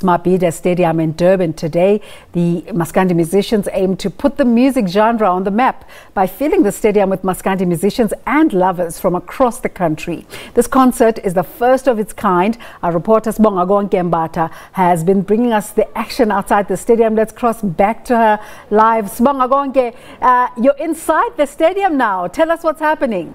Mabhida Stadium in Durban today. The Maskandi musicians aim to put the music genre on the map by filling the stadium with Maskandi musicians and lovers from across the country. This concert is the first of its kind. Our reporter Sbongakonke Mbatha has been bringing us the action outside the stadium. Let's cross back to her live. Sbongakonke, you're inside the stadium now. Tell us what's happening.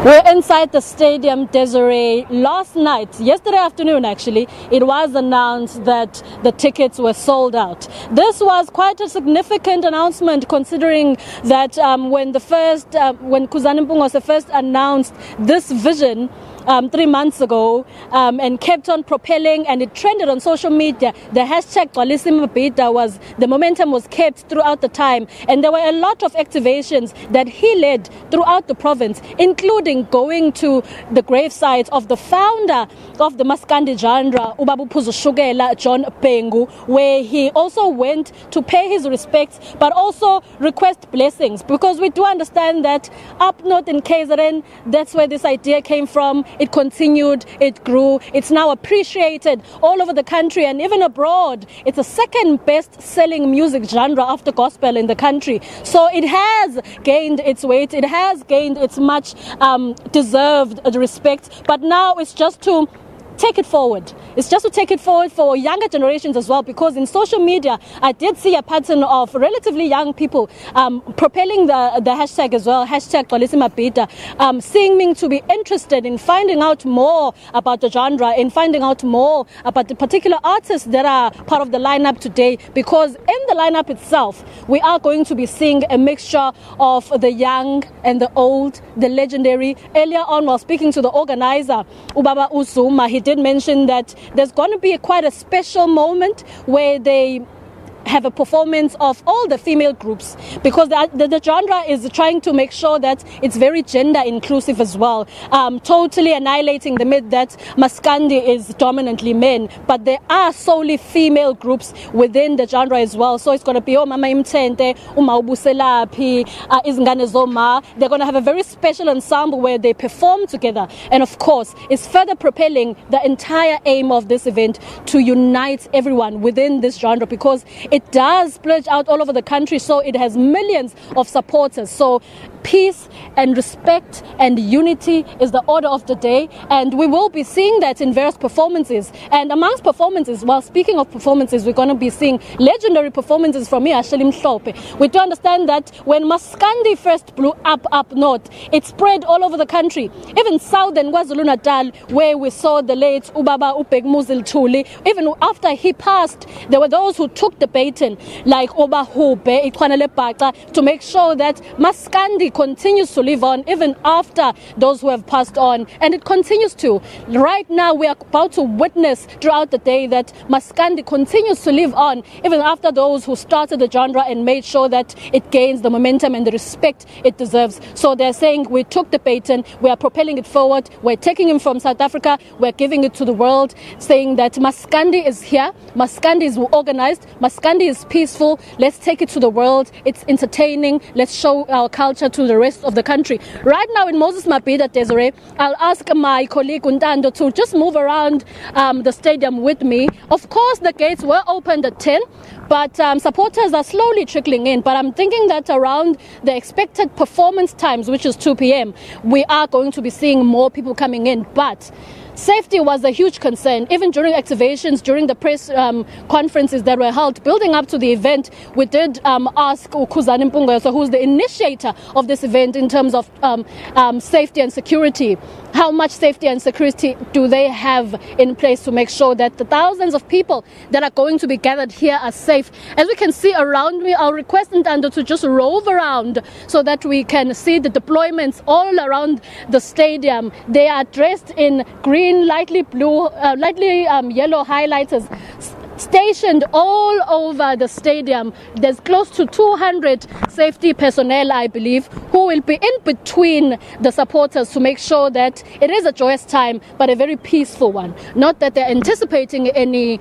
We're inside the stadium, Desiree. Yesterday afternoon actually, it was announced that the tickets were sold out. This was quite a significant announcement considering that when Khuzani Mpungose first announced this vision 3 months ago and kept on propelling, and it trended on social media. The hashtag Moses Mabhida the momentum was kept throughout the time, and there were a lot of activations that he led throughout the province, including going to the gravesites of the founder of the Maskandi genre, Ubaba Uphuzu Shukela, John Pengu, where he also went to pay his respects but also request blessings, because we do understand that up north in KZN, that's where this idea came from. It continued, it grew, it's now appreciated all over the country and even abroad. It's the second best selling music genre after gospel in the country. So it has gained its weight, it has gained its much deserved respect, but now it's just to take it forward. It's just to take it forward for younger generations as well, because in social media I did see a pattern of relatively young people propelling the hashtag as well, hashtag Moses Mabhida, seeming to be interested in finding out more about the genre, in finding out more about the particular artists that are part of the lineup today, because in the lineup itself we are going to be seeing a mixture of the young and the old, the legendary. Earlier on, while speaking to the organizer, Ubaba Uzuma, he did mention that there's going to be quite a special moment where they have a performance of all the female groups, because the genre is trying to make sure that it's very gender inclusive as well, totally annihilating the myth that Maskandi is dominantly men, but there are solely female groups within the genre as well. So it's going to be Mama Imtente, Uma Ubuselapi, Izingane Zoma. They're going to have a very special ensemble where they perform together, and of course it's further propelling the entire aim of this event to unite everyone within this genre, because it does splurge out all over the country, so it has millions of supporters. So peace and respect and unity is the order of the day, and we will be seeing that in various performances. And amongst performances, well, speaking of performances, we're going to be seeing legendary performances from Ashalim Mhlope. We do understand that when Maskandi first blew up north, it spread all over the country, even southern KwaZulu-Natal, where we saw the late Ubaba Ubhek Tuli. Even after he passed, there were those who took the baton, like Oba Hube, Itwanele Bata, to make sure that Maskandi continues to live on even after those who have passed on, and it continues to. Right now we are about to witness throughout the day that Maskandi continues to live on even after those who started the genre and made sure that it gains the momentum and the respect it deserves. So they're saying we took the baton, we are propelling it forward, we're taking him from South Africa, we're giving it to the world, saying that Maskandi is here, Maskandi is organized, Maskandi is peaceful, let's take it to the world, it's entertaining, let's show our culture to the rest of the country. Right now in Moses Mabhida, Desiree, I'll ask my colleague Untando to just move around the stadium with me. Of course, the gates were opened at 10, but supporters are slowly trickling in. But I'm thinking that around the expected performance times, which is 2 p.m., we are going to be seeing more people coming in. But safety was a huge concern. Even during activations, during the press conferences that were held building up to the event, we did ask Khuzani Mpungose, who's the initiator of this event in terms of safety and security, how much safety and security do they have in place to make sure that the thousands of people that are going to be gathered here are safe. As we can see around me, I'll request Ntando to just rove around so that we can see the deployments all around the stadium. They are dressed in green, lightly blue, lightly yellow highlighters, stationed all over the stadium. There's close to 200 safety personnel, I believe, who will be in between the supporters to make sure that it is a joyous time, but a very peaceful one. Not that they're anticipating any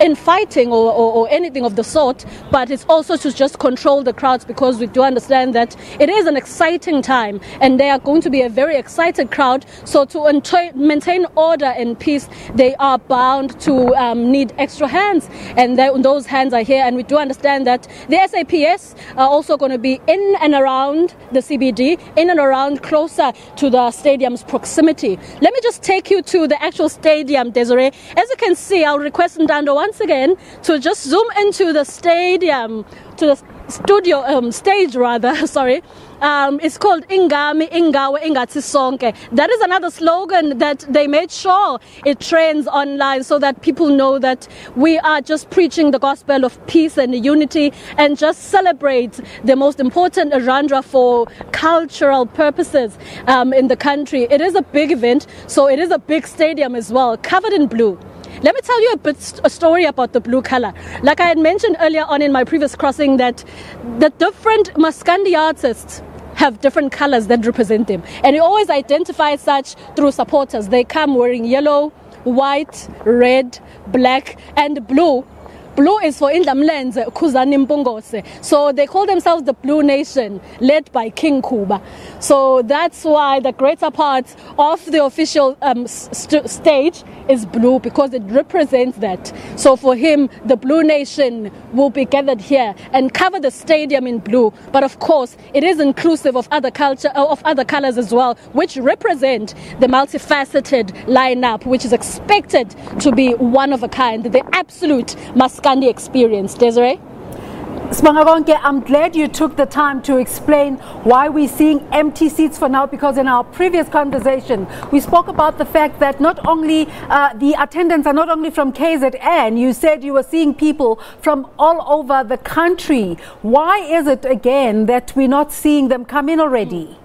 in fighting or anything of the sort, but it's also to just control the crowds, because we do understand that it is an exciting time and they are going to be a very excited crowd. So to maintain order and peace, they are bound to need extra hands, and those hands are here. And we do understand that the SAPS are also going to be in and around the CBD, in and around closer to the stadium's proximity. Let me just take you to the actual stadium, Desiree. As you can see, I'll request Ndando once again to just zoom into the stadium, to the stage rather, sorry. It's called Ingami Ingawe Ingathi Sonke. That is another slogan that they made sure it trends online, so that people know that we are just preaching the gospel of peace and unity, and just celebrate the most important genre for cultural purposes in the country. It is a big event, so it is a big stadium as well, covered in blue. Let me tell you a story about the blue color. Like I had mentioned earlier on in my previous crossing, that the different Maskandi artists have different colors that represent them. And you always identify such through supporters. They come wearing yellow, white, red, black, and blue. Blue is for Indamlenze Kuzani Mpongose. So they call themselves the Blue Nation, led by King Kuba. So that's why the greater part of the official stage is blue, because it represents that. So for him, the Blue Nation will be gathered here and cover the stadium in blue. But of course, it is inclusive of other colors as well, which represent the multifaceted lineup, which is expected to be one of a kind, the absolute Maskandi experience. Desiree? Sbongakonke, I'm glad you took the time to explain why we're seeing empty seats for now, because in our previous conversation we spoke about the fact that not only the attendants are not only from KZN, you said you were seeing people from all over the country. Why is it again that we're not seeing them come in already?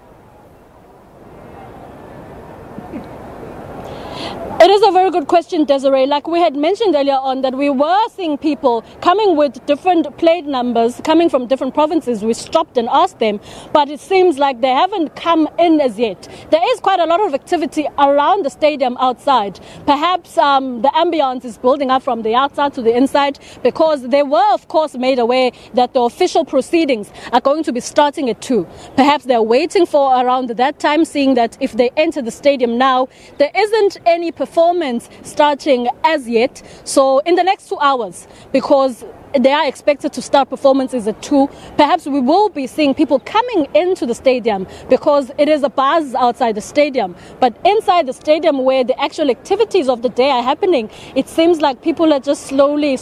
It is a very good question, Desiree. Like we had mentioned earlier on, that we were seeing people coming with different plate numbers, coming from different provinces. We stopped and asked them, but it seems like they haven't come in as yet. There is quite a lot of activity around the stadium outside. Perhaps the ambience is building up from the outside to the inside, because they were, of course, made aware that the official proceedings are going to be starting at 2. Perhaps they're waiting for around that time, seeing that if they enter the stadium now, there isn't any performance starting as yet. So in the next 2 hours, because they are expected to start performances at 2, perhaps we will be seeing people coming into the stadium, because it is a buzz outside the stadium. But inside the stadium, where the actual activities of the day are happening, it seems like people are just very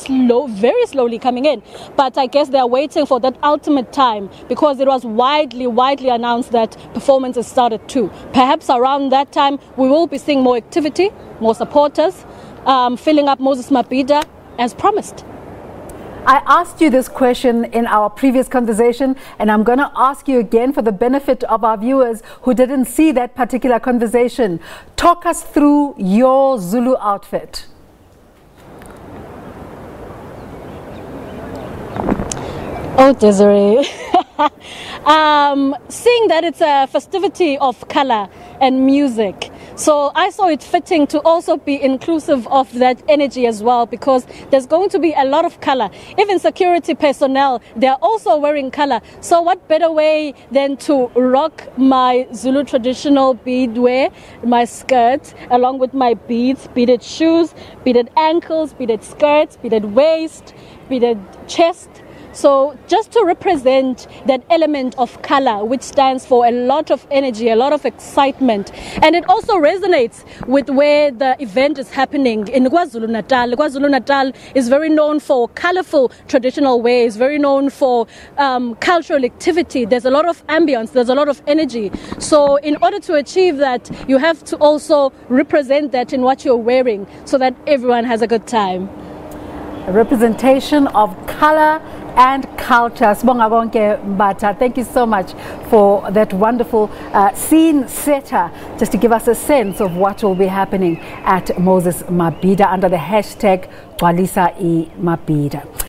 slowly coming in. But I guess they are waiting for that ultimate time, because it was widely announced that performances start at 2. Perhaps around that time we will be seeing more activity, more supporters filling up Moses Mabhida as promised. I asked you this question in our previous conversation, and I'm going to ask you again for the benefit of our viewers who didn't see that particular conversation. Talk us through your Zulu outfit. Oh, Desiree. Seeing that it's a festivity of color and music, so I saw it fitting to also be inclusive of that energy as well, because there's going to be a lot of color. Even security personnel, they're also wearing color. So what better way than to rock my Zulu traditional bead wear, my skirt, along with my beads, beaded shoes, beaded ankles, beaded skirts, beaded waist, beaded chest. So just to represent that element of color, which stands for a lot of energy, a lot of excitement. And it also resonates with where the event is happening in KwaZulu-Natal. KwaZulu-Natal is very known for colorful traditional ways, very known for cultural activity. There's a lot of ambience, there's a lot of energy. So in order to achieve that, you have to also represent that in what you're wearing, so that everyone has a good time. A representation of color and culture. Sbongakonke Mbatha, thank you so much for that wonderful scene setter, just to give us a sense of what will be happening at Moses Mabhida under the hashtag Gcwalisa Mabhida.